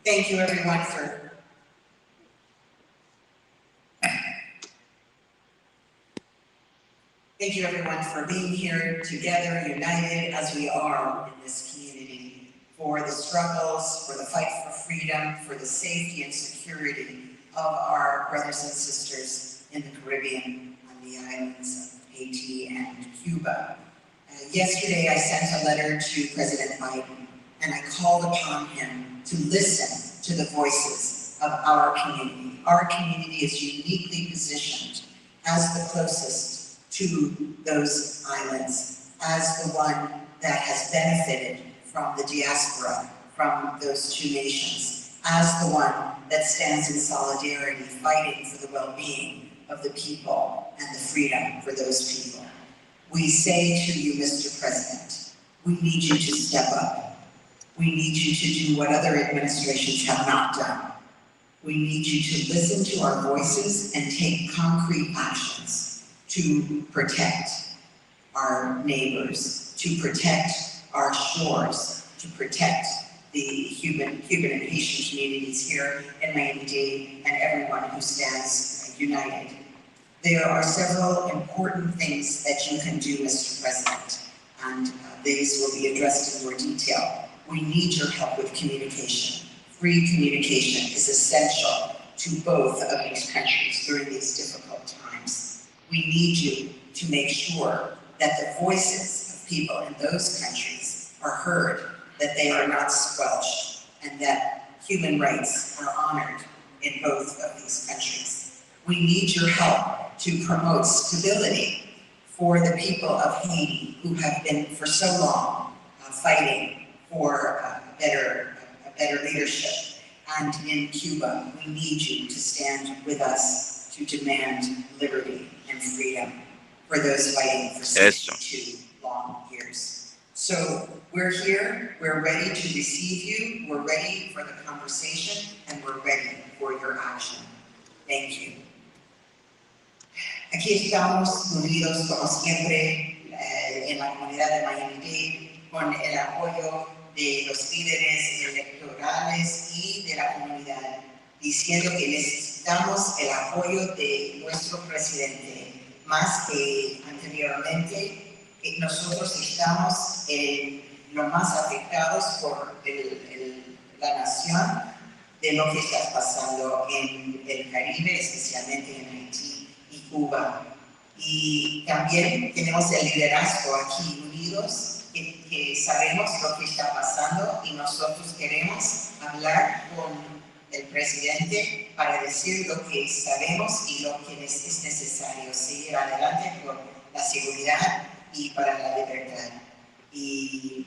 Thank you everyone for Thank you everyone for being here together, united as we are in this community, for the struggles, for the fight for freedom, for the safety and security of our brothers and sisters in the Caribbean, on the islands of Haiti and Cuba. Yesterday I sent a letter to President Biden, and I called upon him to listen to the voices of our community. Our community is uniquely positioned as the closest to those islands, as the one that has benefited from the diaspora, from those two nations, as the one that stands in solidarity, fighting for the well-being of the people and the freedom for those people. We say to you, Mr. President, we need you to step up. We need you to do what other administrations have not done. We need you to listen to our voices and take concrete actions to protect our neighbors, to protect our shores, to protect the Cuban and Haitian communities here in Miami-Dade and everyone who stands united. There are several important things that you can do, Mr. President, and these will be addressed in more detail. We need your help with communication. Free communication is essential to both of these countries during these difficult times. We need you to make sure that the voices of people in those countries are heard, that they are not squelched, and that human rights are honored in both of these countries. We need your help to promote stability for the people of Haiti who have been for so long fighting for better leadership. And in Cuba, we need you to stand with us to demand liberty and freedom for those fighting for 62 long years. So we're here, we're ready to receive you, we're ready for the conversation, and we're ready for your action. Thank you. Aquí estamos unidos como siempre en la comunidad de Miami-Dade con el apoyo de los líderes electorales y de la comunidad, diciendo que necesitamos el apoyo de nuestro presidente. Más que anteriormente, nosotros estamos lo más afectados por la nación de lo que está pasando en el Caribe, especialmente en Haití y Cuba. Y también tenemos el liderazgo aquí unidos, que sabemos lo que está pasando y nosotros queremos hablar con el presidente para decir lo que sabemos y lo que es necesario seguir adelante por la seguridad y para la libertad. Y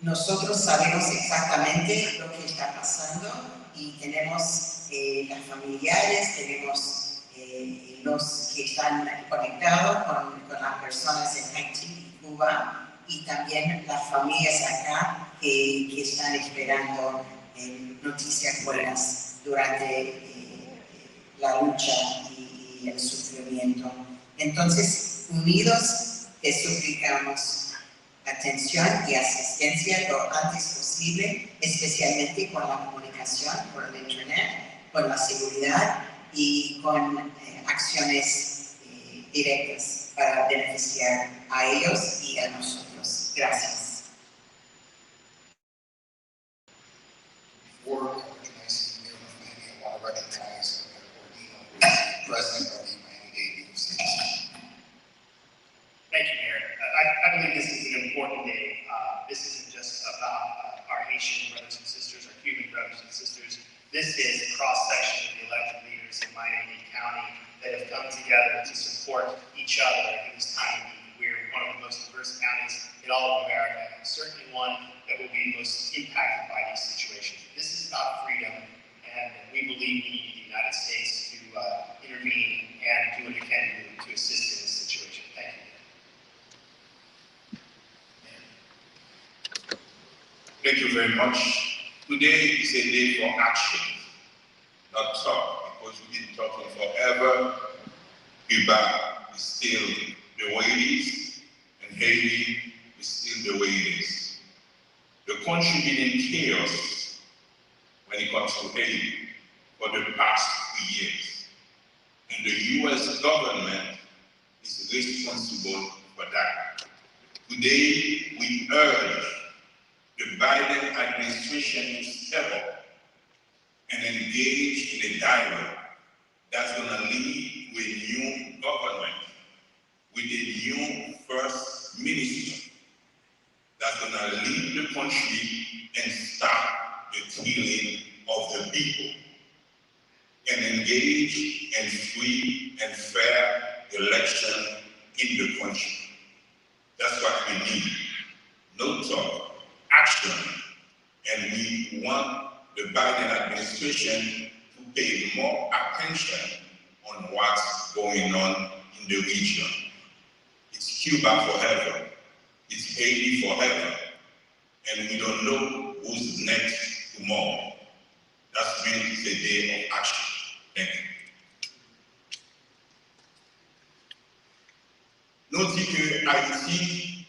nosotros sabemos exactamente lo que está pasando y tenemos las familiares, tenemos los que están conectados con las personas en Haití y Cuba, y también las familias acá que están esperando noticias buenas durante la lucha y el sufrimiento. Entonces, unidos, te suplicamos atención y asistencia lo antes posible, especialmente con la comunicación por el internet, con la seguridad y con acciones directas para beneficiar a ellos y a nosotros. Gracias. Before recognizing the mayor of Miami, I want to recognize Ordino, who is the president of the Miami-Dade League of States. Thank you, Mayor. I believe this is an important day. This isn't just about our Haitian brothers and sisters, our Cuban brothers and sisters. This is a cross-section of the elected leaders in Miami-Dade County that have come together to support each other in this time of need. We're one of the most diverse counties in all of America, and certainly one that will be most impacted by these situations. This is about freedom, and we believe we need the United States to intervene and do what it can do to assist in this situation. Thank you. Thank you very much. Today is a day for action, not talk, because we've been talking forever. Cuba is still the way it is, and Haiti is still the way it is. The country been in chaos when it comes to aid for the past 3 years. And the US government is responsible for that. Today, we urge the Biden administration to step up and engage in a dialogue that's going to lead to a new government with a new first minister that's going to lead the country and start the healing of the people and engage in free and fair election in the country. That's what we need. No talk, action. And we want the Biden administration to pay more attention on what's going on in the region. It's Cuba forever. It's Haiti forever. And we don't know who's next tomorrow. That's been the day of action. Thank you. Nous dit que Haïti,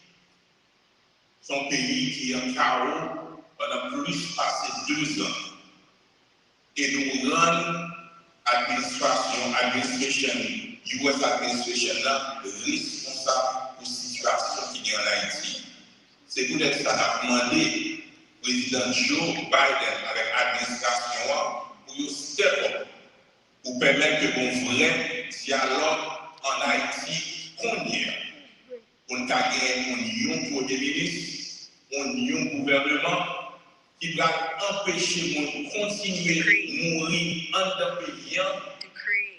son pays qui est en chaos pendant plus passé 2 ans, et nous rend administration, US administration là, responsable pour la situation qui est en Haïti. C'est peut-être ça a demandé président Joe Biden avec l'administration pour step up, pour permettre que bon vrai dialogue en Haïti convienne. On a gagné un premier ministre, un gouvernement qui va empêcher de continuer à mourir en pays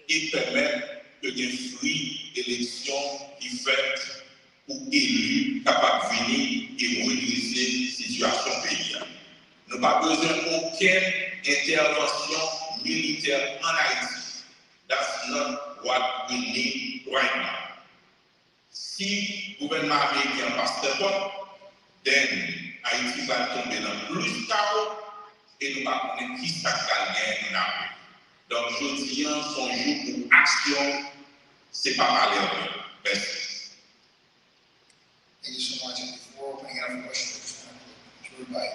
et permettre que des fruits d'élections qui faites pour élus capables de venir et redresser la situation pays. Nous n'avons pas besoin d'aucune intervention militaire en Haïti. That's not what we need right now. Si le gouvernement américain passe de pas, then Haïti va tomber dans plus de chaos et nous ne savons pas qui ça va gagner en Afrique. Donc, je dis, son jour pour action, ce n'est pas parler en peu. Merci. Thank you so much. And before opening it up for questions, I just want to conclude by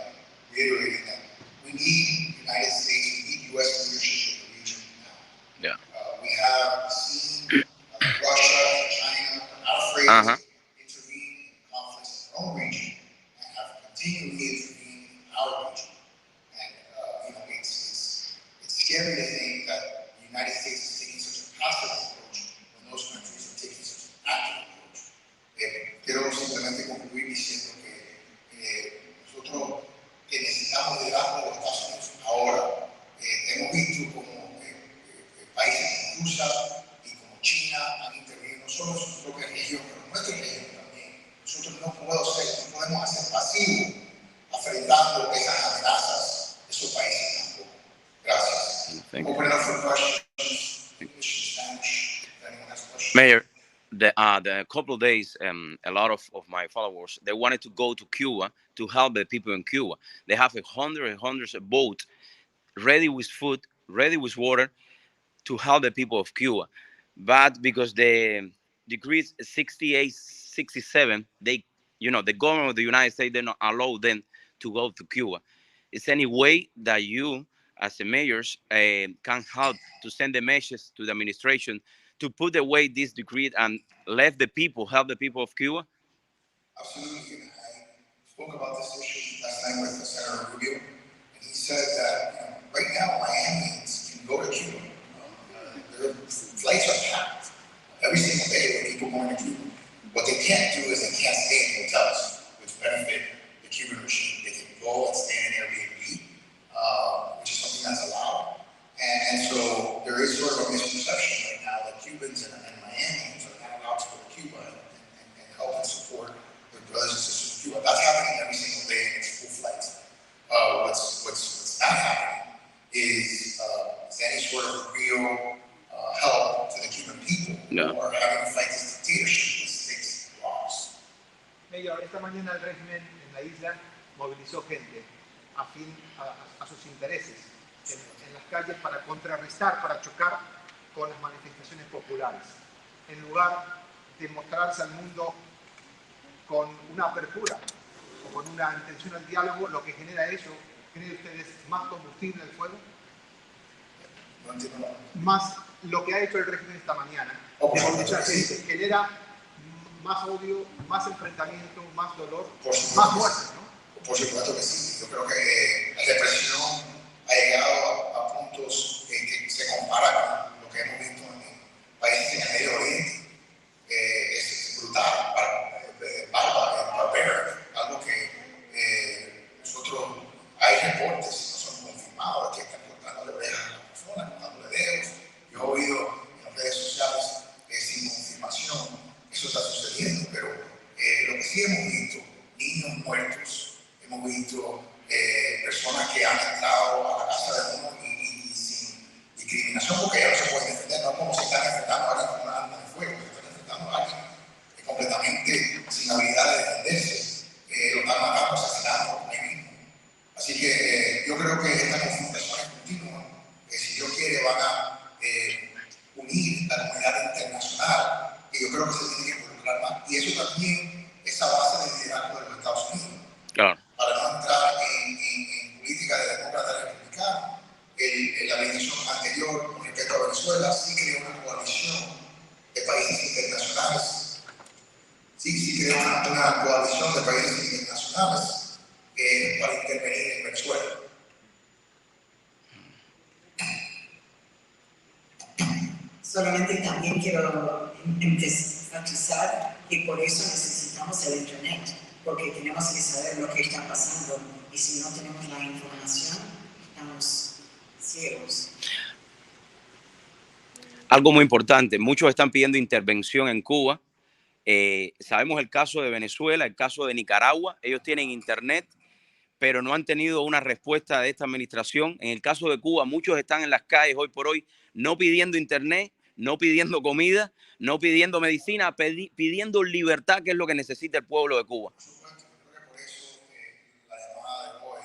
reiterating that we need United States, we need U.S. leadership in the region now. Yeah. We have seen Russia and China not afraid to intervene in conflicts in their own region and have continually intervened in our region. And it's scary to think that the United States is taking such a passive approach when those countries are taking such an active approach. Quiero simplemente concluir diciendo que nosotros que necesitamos liderazgo de los Estados Unidos ahora, hemos visto como países como Rusia y como China han intervenido no solo en su propia región, pero en nuestra región también. Nosotros no podemos hacer pasivos afrontando esas amenazas de esos países tampoco. Gracias. Open it up for questions. English, Spanish. If anyone has questions. Mayor, the couple of days, a lot of my followers, they wanted to go to Cuba to help the people in Cuba. They have hundreds of boats ready with food, ready with water to help the people of Cuba. But because the decree 68, 67, the government of the United States, they don't allow them to go to Cuba. Is any way that you, as a mayors, can help to send the message to the administration to put away this decree and help the people of Cuba? Absolutely. I spoke about this issue last night with Senator Rubio, and he said that right now Miamians can go to Cuba. Their flights are packed every single day with people going to Cuba. What they can't do is they can't stay in hotels, which benefit the Cuban regime. They can go and stay in Airbnb, which is something that's allowed. And so there is sort of a misconception right now that Cubans and Miamians are not allowed to go to Cuba and help and support their brothers and sisters in Cuba. That's happening every single day, and it's full flights. What's not happening is any sort of real help to the Cuban people who are having to fight this dictatorship with 6 laws. Mayor, esta mañana el régimen en la isla movilizó gente afín a sus intereses en las calles para contrarrestar, para chocar con las manifestaciones populares. En lugar de mostrarse al mundo con una apertura, con una intención al diálogo, lo que genera eso, ¿creen ustedes más combustible al fuego? No entiendo. Más lo que ha hecho el régimen esta mañana, de movilizar gente, genera más odio, más enfrentamiento, más dolor, más muerte, ¿no? Por supuesto que sí. Yo creo que la represión ha llegado a puntos que se compara con lo que hemos visto en países en el Medio Oriente. Es brutal, barbaro, algo que nosotros, hay reportes, no son confirmados, de que están cortándole orejas a las personas, cortándole dedos. Yo he oído en las redes sociales sin confirmación, eso está sucediendo, pero lo que sí hemos visto, niños muertos, hemos visto personas que han entrado a la casa de uno y sin discriminación, porque ya no se pueden defender, no es como si están enfrentando a alguien con una arma de fuego, se están enfrentando a alguien completamente sin habilidad de defenderse, lo están matando, asesinando ahí mismo. Así que yo creo que estas confrontaciones continuas, que si Dios quiere van a unir a la comunidad internacional, y yo creo que se tiene que involucrar más, y eso también es a base del liderazgo de los Estados Unidos. Claro. Para no entrar en política de demócrata republicano, la administración anterior con respecto a Venezuela sí creó una coalición de países internacionales. Sí creó una coalición de países internacionales para intervenir en Venezuela. Solamente también quiero enfatizar que por eso necesitamos el Internet, porque tenemos que saber lo que está pasando y si no tenemos la información, estamos ciegos. Algo muy importante, muchos están pidiendo intervención en Cuba. Sabemos el caso de Venezuela, el caso de Nicaragua. Ellos tienen internet, pero no han tenido una respuesta de esta administración. En el caso de Cuba, muchos están en las calles hoy por hoy, no pidiendo internet, no pidiendo comida, no pidiendo medicina, pidiendo libertad, que es lo que necesita el pueblo de Cuba. Por eso la llamada de hoy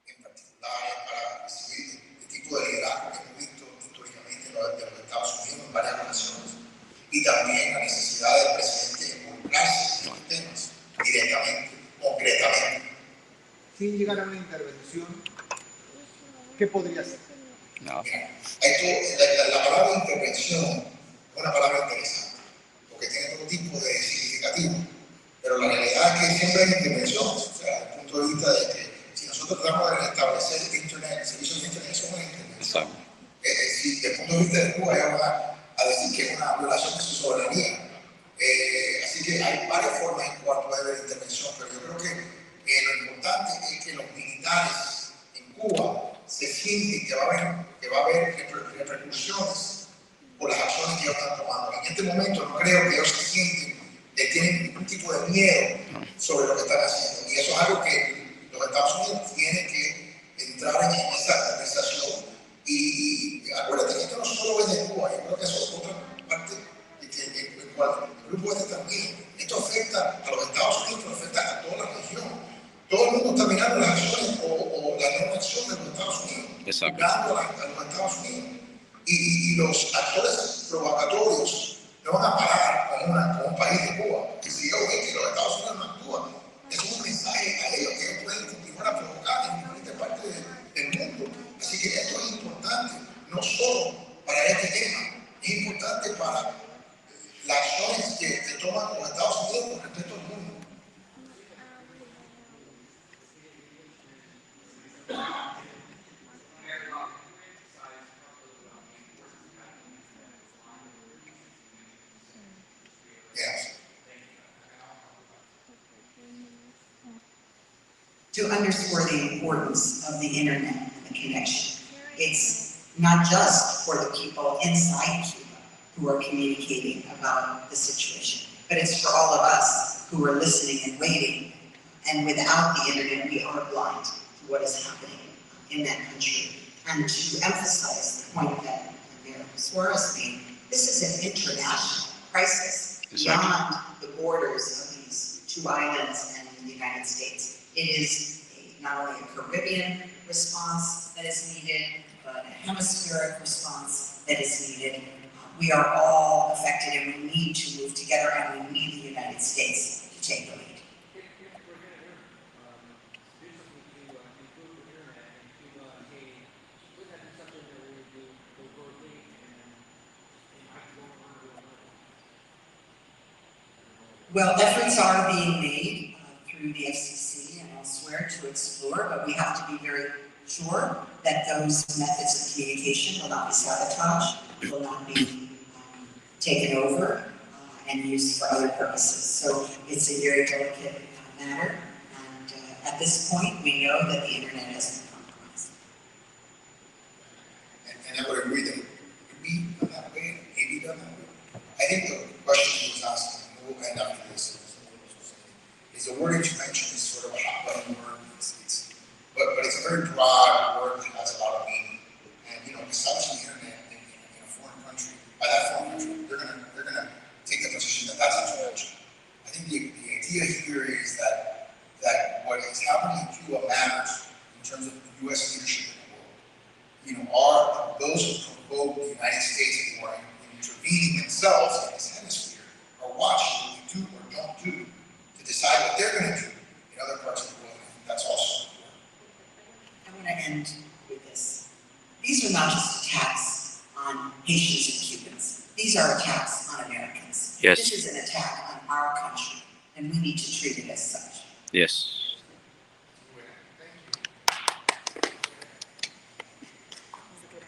en particular es para recibir el tipo de liderazgo que hemos visto históricamente de los Estados Unidos en varias ocasiones, y también la necesidad del presidente de involucrarse en estos temas directamente, concretamente. Sin llegar a una intervención, ¿qué podría ser? No. La palabra intervención es una palabra interesante, porque tiene todo tipo de significativo, pero la realidad es que siempre hay intervención, o sea, desde el punto de vista de que si nosotros tratamos de restablecer Internet, servicios de Internet, eso es una intervención. Si desde el punto de vista de Cuba, ya van a decir que es una violación de su soberanía. Así que hay varias formas en cual puede haber intervención, pero yo creo que lo importante es que los militares en Cuba se sienten que va a haber repercusiones por las acciones que ellos están tomando. En este momento no creo que ellos se sienten que tienen ningún tipo de miedo sobre lo que están haciendo. Y eso es algo que los Estados Unidos tienen que entrar en esa conversación. Y acuérdate que esto no solo es de Cuba, yo creo que eso es otra parte en cual el grupo este también. Esto afecta a los Estados Unidos, pero afecta a toda la región. Todo el mundo está mirando las acciones o la no acción de los Estados Unidos, jugando a los Estados Unidos. Y los actores provocatorios no van a parar con un país de Cuba. Que si yo veo que los Estados Unidos no actúan, es un mensaje a ellos que ellos pueden continuar a provocar en diferentes partes del mundo. Así que esto es importante, no solo para este tema, es importante para las acciones que toman los Estados Unidos con respecto al mundo. To underscore the importance of the internet and the connection. It's not just for the people inside Cuba who are communicating about the situation, but it's for all of us who are listening and waiting. And without the internet, we are blind to what is happening in that country. And to emphasize the point that Mayor Suarez made, this is an international crisis beyond the borders of these two islands and the United States. It is not only a Caribbean response that is needed, but a hemispheric response that is needed. We are all affected and we need to move together, and we need the United States to take the lead. Well, efforts are being made through the FCC and elsewhere to explore, but we have to be very sure that those methods of communication will not be sabotaged, will not be taken over and used for other purposes. So it's a very delicate matter, and at this point, we know that the internet has been compromised. And I would agree that it could be done that way, and maybe done that way. I think the question he was asking, and we'll end after this, is the word that you mentioned is sort of a hot button word. But it's a very broad word that has a lot of meaning. And besides the internet in a foreign country, by that foreign country, they're gonna take the position that that's intervention. I think the idea here is that what is happening in Cuba matters in terms of the U.S. leadership in the world. Are those who provoke the United States who are intervening themselves in this hemisphere are watching what we do or don't do to decide what they're going to do in other parts of the world. I think that's also important. I want to end with this. These are not just attacks on Haitians and Cubans. These are attacks on Americans. Yes. This is an attack on our country, and we need to treat it as such. Yes.